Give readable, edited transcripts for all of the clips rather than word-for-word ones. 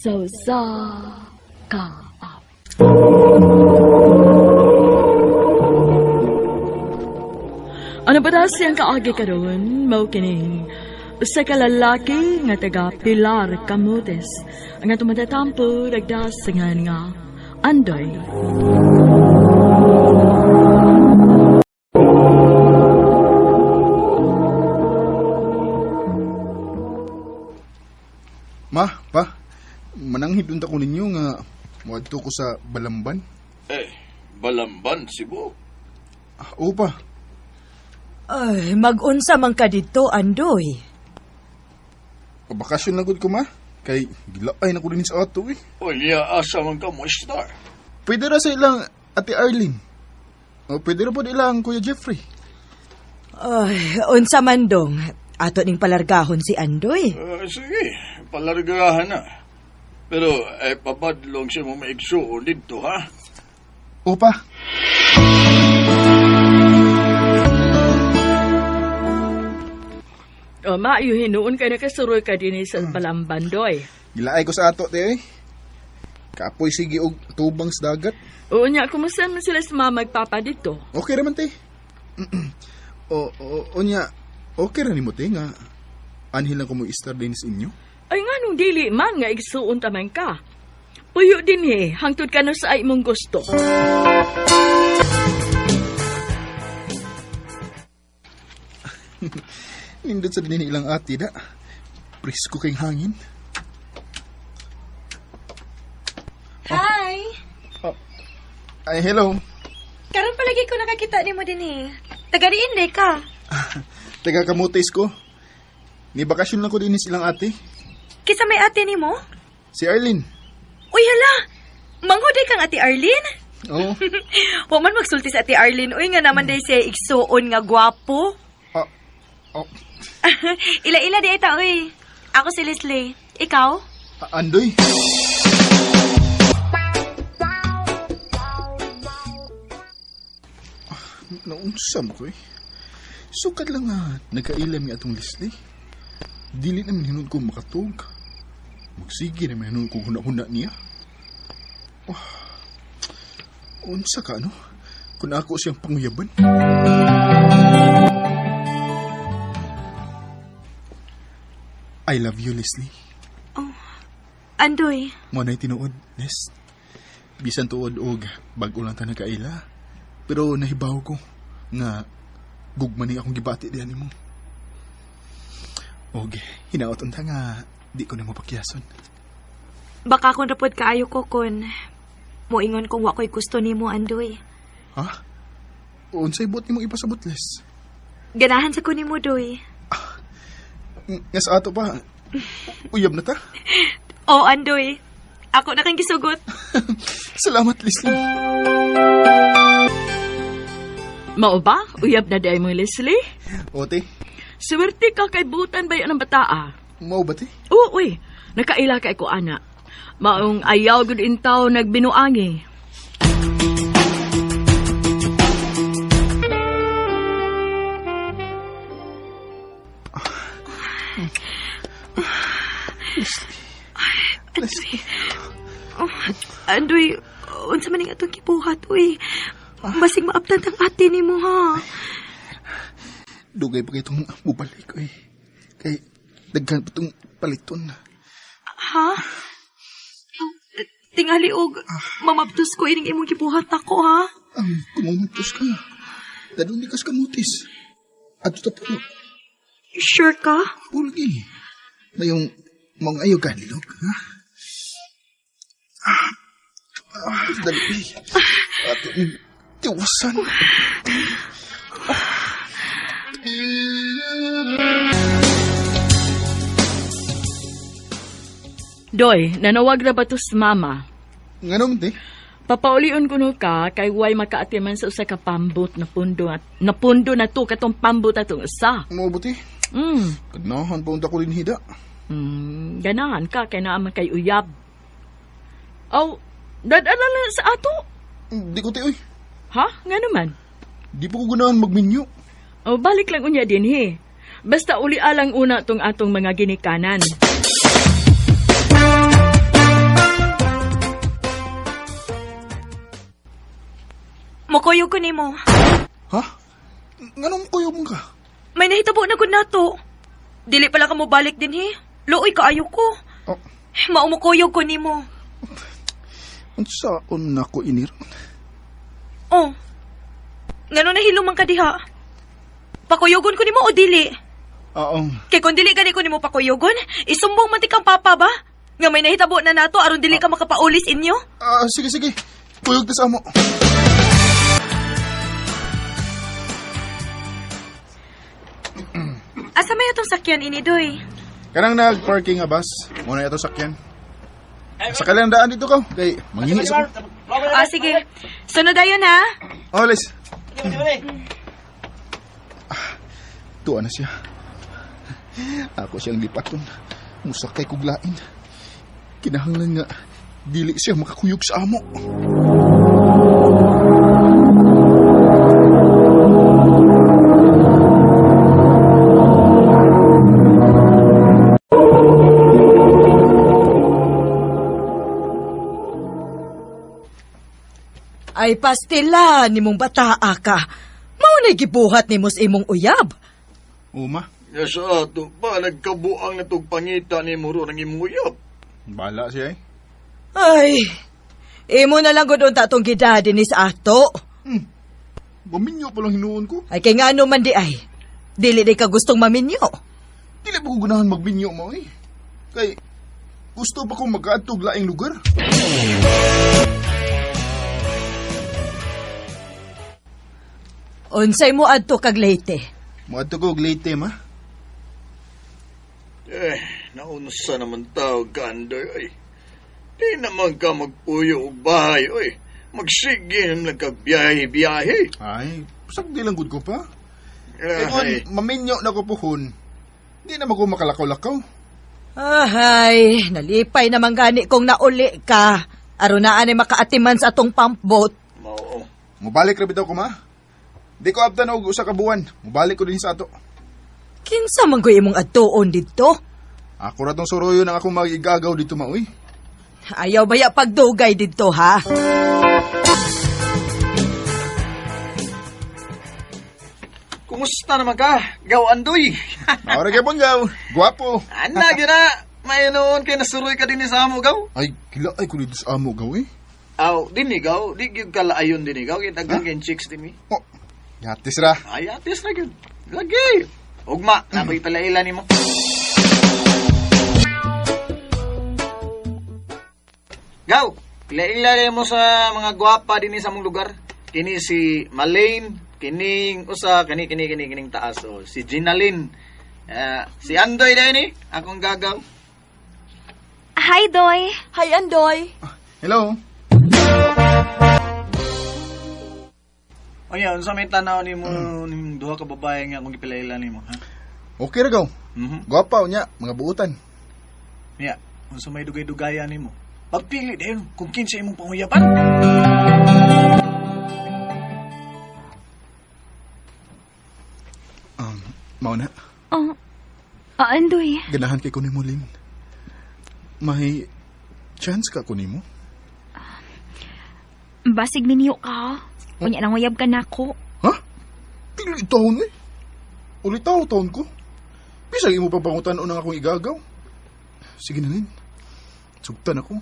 Sa kaap. Ano ba daw siyang kaagi karon? Mao kining usa ka lalaki nga taga Pilar Camotes ang atong matatampo nagdasingan nga Andoy. Ma, pa, mananghid unta ko ninyo nga moadto ko sa Balamban. Balamban, Cebu? Oo pa. Ay, mag-unsa man ka dito, Andoy. Pabakasyon na gud ko, ma. Kay gilaay na ko din sa ato eh. O niya, asa man ka mo, Star? Pwede ra sa ilang Ate Arlene. O pwede ra po ilang Kuya Jeffrey. Ay, unsa man dong. Ato ning palargahon si Andoy. Sige, palargahan na. Pero, papadlong siya mo maigsuon dito, ha? Oo pa. O maayo hinuon kay nakasuroy ka din sa Balamban doy. Gilaay ko sa ato, te. Kapoy sige og tubang sa dagat. Oo niya, kumusta man sila sa mga magpapa dito? Okay raman, te. O nya, okay ra nimo, te, nga anhil lang ko mo istar din sa inyo. Ay nga nung dili man nga igsuon taman ka. Puyo din hangtod ka no sa ay mong gusto. Nindot sa din ilang ati da. Presko kay hangin. Hi! Ay, hello. Karon palagi ko nakakita ni mo din Taga-diin ka. Taga Camotes ko. Ni bakasyon lang ko din silang ate. Kisa may ate ni mo? Si Arlene. Uy, hala! Manghuday kang ate Arlene? Oo. Wa man magsulti sa ate Arlene. Uy, nga naman day siya igsuon nga gwapo. Oh. Ila-ila di ita, uy. Ako si Leslie. Ikaw? Andoy. Naunsam ko eh. Sukat lang nga nagkailam ni atong Leslie. Dili naman hinun ko makatog. Magsige naman hinun ko huna-huna niya. Unsa ka ano? Kung ako siyang panguyaban. I love you, Leslie. Andoy. Mo na'y tinuod, Les. Bisan tuod og bag-o lang ta nagkaila. Pero nahibaw ko nga gugman ni akong gibati diyan nimo. Og hinaot unta nga di ko na mapakyason. Baka kung rapod kaayo ko kun moingon kung wa ko'y gusto ni mo, Andoy. Ha? Unsay bot nimo ipasabot, Les? Ganahan sa ko ni mo, Doy. Nga sa ato pa, uyab na ta. Oo, Andoy. Ako na kang gisugot. Salamat, Leslie. Mao ba? Uyab na day mo, Leslie? Ote, Swerte ka kay butan ba yan ang bataa? mau ba te? Oo, uy. Nakaila kay ko, ana. Maong ayaw gud intaw nagbinuangi. Leslie. Andoy, unsa man ning atong kibuhat, uy. Basig maabtan ang ate ni mo, ha? Dugay pa itong mubalik eh. Kay daghan pa itong paliton. Ha? Tingali og mamabtos ko ining imong kibuhat ako, ha? Kumamutos ka. Dadun di kas kamutis. At ito po, Sure ka? pulgi. Na yung mga ayaw ganilog, ha? Dali. At tiwasan. Doy, nanawag na ba to sa mama? Nganong, te? Papaulion ko no ka kay way makaatiman sa usa ka pambot na pundo na to katong pambot atong usa. Mabuti. Kanahan pa unta ko rin hida. Ganahan ka kay naaman kay uyab. Aw, dadala na sa ato. Di ko, te, oy. Ha? Nga naman. Di po ko ganahan magminyo. O balik lang unya din Basta uli alang una tong atong mga ginikanan. Mukuyog ko nimo. Ha? Nganong kuyo mo ka? May nahitabo na gud nato. Dili pala ka mo balik din he. Luoy kaayo ko. Oh, Maumukuyog ko nimo. unsaon na ko iniron? Oh. Ngano na hiluman ka diha? Pakuyogon ko nimo o dili? Oo. Kay kung dili gani ko nimo pakuyogon, isumbong man ti kang papa ba? Nga may nahitabo na nato aron dili ka makapaulis inyo? Sige, sige. Kuyog ta sa amo. Asa may atong sakyan ini, Doy? Kanang nag-parking nga bus. Muna ito sakyan. Sa kalang daan dito ka. Kay, manghingi sa ko. Sige. Sunod ayon ha. Oh, Liz. Tuwa na siya. Ako siyang lipaton. Musakay kuglain. Kinahanglan nga, dili siya makakuyog sa amo. Ay pastila nimong bataa ka. Mao na gibuhat nimo sa imong uyab. Uma, Ya sa ato pa, nagkabuang na itong pangita ni Muro ng imuyap. bala siya eh. Ay, imo na lang gud unta tong gidadi ni sa ato. Maminyo pa lang hinuon ko. Ay kay ngano man di ay. Dili di ka gustong maminyo. Dili pa ko gunahan magminyo mo eh. Kay, gusto pa kong mag-aatog laing lugar. Unsay mo adto kag Leyte? Muadto ko og Leyte, ma. Naunsa naman tao ka, Andoy, oy. Di naman ka magpuyo og bahay, oy. Magsige naman nagkabiyahe-biyahe. Ay, sakdi lang gud ko pa. Kaya kung maminyo na ko puhon, di naman ko makalakaw-lakaw. Ahay, nalipay naman gani kung nauli ka. Aron na ani makaatiman sa atong pump boat. Mao. Mubalik ra bitaw ko, ma. Di ko abtan og usa ka buwan. Mubalik ko din sa ato. Kinsa man ko imong adtuon didto? Ako ra tong suruyo nang akong magigagaw dito, ma, uy. Ayaw baya pagdugay didto ha? Kumusta naman ka, Gaw Andoy? Ahora kay Banggaw. Guwapo. Ana, gina. May noon kay nasuroy ka din sa amo, Gaw. Ay, kila ay ko dito sa amo gaw eh. Aw, din ni Gaw. Di gyud kalaayon din ni Gaw. Kitagdag ken chicks din mi. Oh, yatis ra. Ay, atis na gyud. Lagi. Ugma, nakoy palaila nimo. Gaw, pila-ila mo sa mga gwapa din sa mong lugar. Kini si Malane, kining usa kining taas, oh. Si Ginalyn. Si Andoy dahil ni, akong gagaw. Hi, Doy. Hi, Andoy. Hello. O yan, sa may tanaw ni mo, ning duha ka babae nga akong ipila-ila nimo, ha? Okay ra gaw. Guwapa unya, mga buutan. Niya, kung sa may dugay-dugayan nimo, pagpili din kung kinsa imong panguyapan. Mao na. Andoy. Ganahan kay ko nimo, Lin. May chance ka ko nimo? Basig ninyo ka. Unya nang uyab ka nako. Ha? Dili taon eh. Ulit taon ko. Bisag imo pa pangutan unang akong igagaw. Sige na, Lin. Sugtan ako.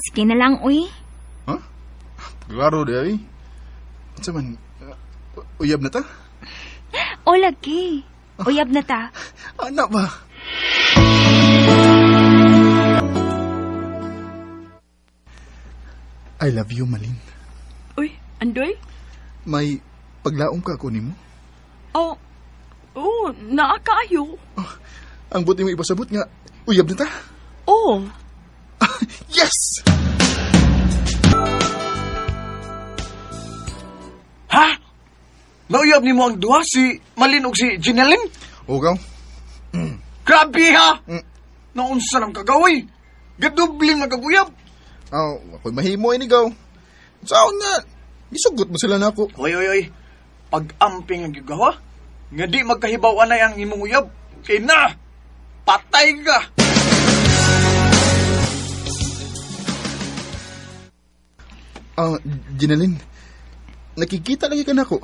Sige na lang, uy. Ha? Klaro di ay. Unsa man, uyab na ta? O lagi. Uyab na ta. Anak ba? I love you, Malin. Uy, Andoy? May paglaom ka ako nimo? Oh, naakaayo. Ang buti mo ipasabot nga, uyab na ta? Oh, Yes! Ha? Nauyab nimo ang duha si Malin ug si Ginalyn? Ugaw? Grabe ha! Naunsa nang kagawoy? Gadubling magaguyab. Ako'y mahimo inigaw. Saan nga? Isugot mo sila na ako. Oy. Pag-amping ang gigawa, nga di magkahibaw anay ang imong uyab. Kay na! Patay ka! Ginalyn, nakikita lagi ka na ko.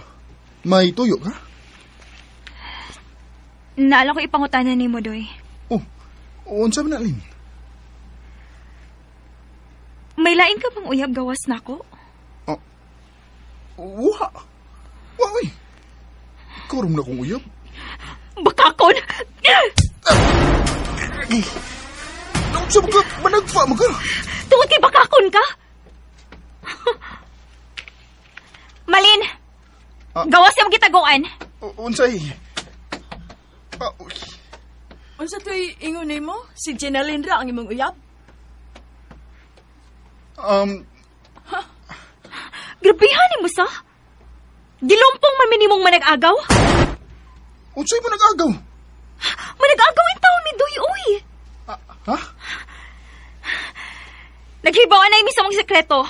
May tuyo ka? Naala ko ipangutanan ni mo, Doy. Oh, unsa man na, Lin? May lain ka bang uyab gawas nako? Wa, uy. Karoon na kong uyab. Bakakon! Unsa mo ka, managpa mo ka? Tungod kay bakakon ka? Malin! Gawas yung gitaguan. Unsay? Uy. Unsa to'y ingon mo? Si Ginalyn ra ang imong uyab? Grabihan mo sa? Gilumpong man minimong manag-agaw? Unsay mo nag-agaw? Manag-agaw yung taon ni Doy, uy! Ha? Naghibawaan na imi sa mong sekreto.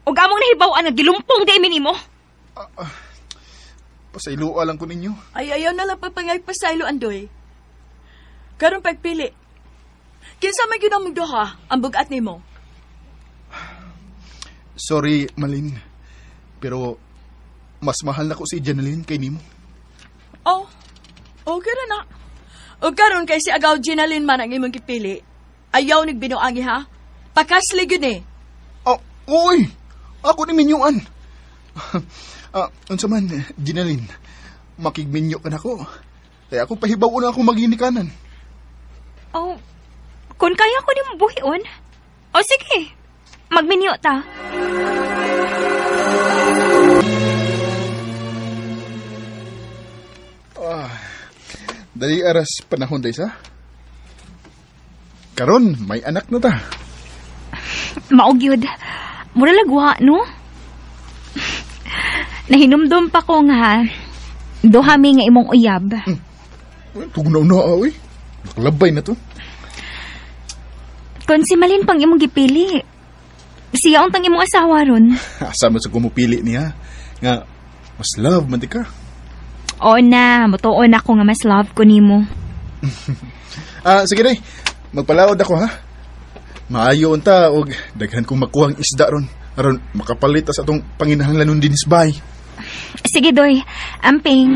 O gamong nahibawaan nga gilumpong di minimo. Pasayloa lang ko ninyo. Ay, ayaw na lang papangay pasaylo, Andoy. Karon pagpili. Kinsa may ginamong duha ang bugat nimo? Sorry, Malin. Pero, mas mahal na ko si Ginalyn kay nimo. Oh, okay ra na. O karon kay si agaw Ginalyn man ang imong gipili. Ayaw nagbinuangi ha? Pakaslig yun eh. Uy! Ako ni minyuan. Unsa man, Ginalyn, makigminyo ka na ko. Kaya ako pahibaw na ako maginikanan. Oh, kung kaya ko ni mabuhion. O sige, magminyo ta. Dali aras panahon day sa. Karon, may anak na ta. Maugyod. Mura lagwa, no? Nahinumdum pa ko nga. Duhami nga imong uyab. Tugnaw na, oy. Nakalabay na to. Kung si Malin pang imong gipili, siya untang imong asawa ron. Asama sa kumupili niya. Nga, mas love man di ka. O na, mutuon ako nga mas love ko nimo. Sige day. Magpalaod ako, ha? Maayo unta og daghan kong makuha ang isda ron. Aron makapalit sa atong panginahanglanon din isbay. Sige, Doy. Amping.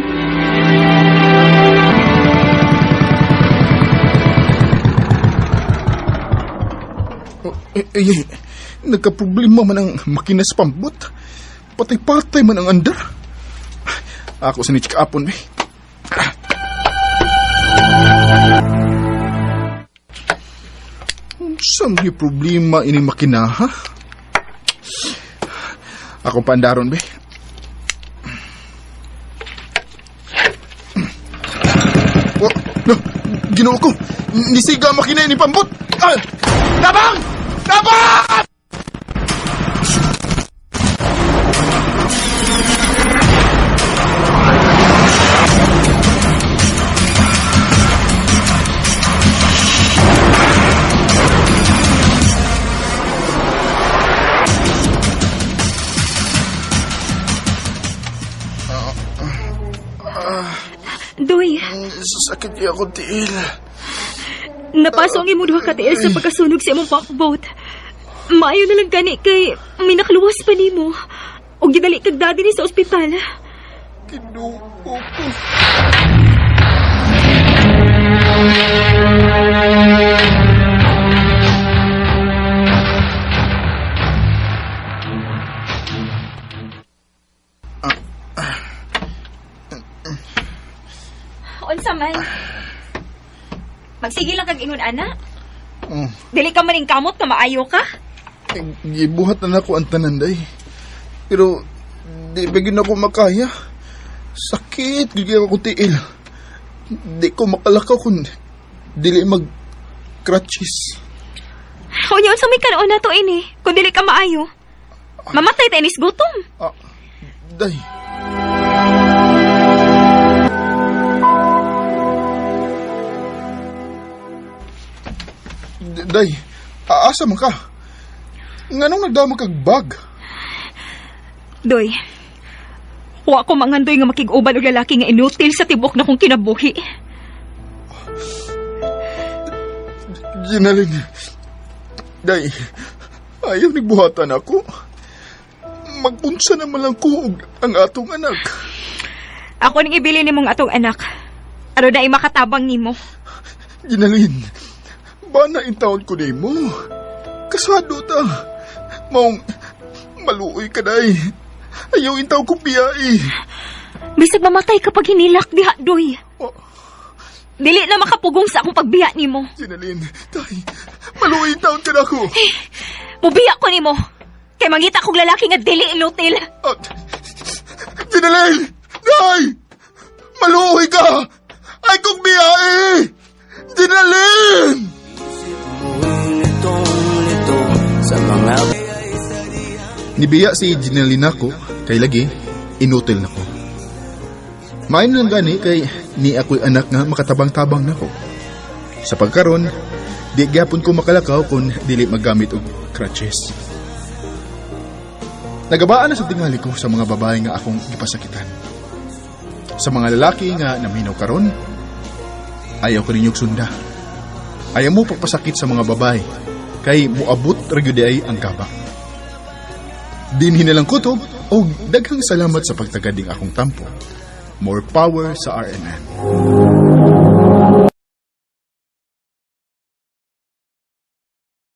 Nagkaproblema man ang makina sa pambot. Patay-patay man ang andar. Ako sa nitsi kaapon, eh. Saan may problema ini makina, ha? Ako pandaron, be. Oh, no, Ginoo ko. Nisiga makina ini pambot. Tabang! Tabang! Doy, Sakit niya ako, tiil. napasong imo duha ka tiil sa pagkasunog sa imong pakboat. Maayo na lang gani kay may nakaluwas pa nimo. O ginali kag dadi ni sa ospital. Ginoo ko. Unsa man? Magsige lang kag ingon ana. Oh, Dili ka maning kamot na maayo ka. gibuhat na ako ang tanan, day. Pero, di bagin ako makaya. Sakit, gigil ako tiil. Di ko makalakaw kung dili mag-crutches. Unya unsa may kanon nato ini? Kung dili ka maayo. Mamatay tayo nis gutom. Day. Day, asa man ka? Nganong nagdama kag bag? Doy, wa ko mangandoy nga makig-uban og lalaki nga inutil sa tibok na kong kinabuhi. Ginalyn. Day, ayaw nagbuhatan ako. magpunsa naman lang ko ang atong anak. Ako ning ibili nimong atong anak. Aron na makatabang nimo. Ginalin, ba na intawon ko nimo? Kasado ta. Maong maluoy ka day. Ayaw intaw ko biyai. Bisag mamatay kapag hinilak diha, Doy. Oh, Dili na makapugong sa akong pagbiya nimo. Ginalin, tay, maluoy intawon ka na ko. Mubiya ko nimo. Kay mangita kong lalaki nga dili inutil. Oh, Ginalin! Day! Maluoy ka! Ay kong biyai! Ginalin! Nibiya si Ginalin ako, kay lagi, inutil na ko. Main lang gani kay ni ako'y anak nga makatabang-tabang na ko. Sa pagkaron, di gyapon ko makalakaw kung dili magamit og crutches. Nagabaan na sa tingali ko sa mga babae nga akong ipasakitan. Sa mga lalaki nga naminaw karon, ayaw ko ninyong sunda. Ayaw mo pagpasakit sa mga babae, kay muabot ragyuday ang kaba. Dinhi na lang kutob o daghang salamat sa pagtagading akong tampo. More power sa RNN.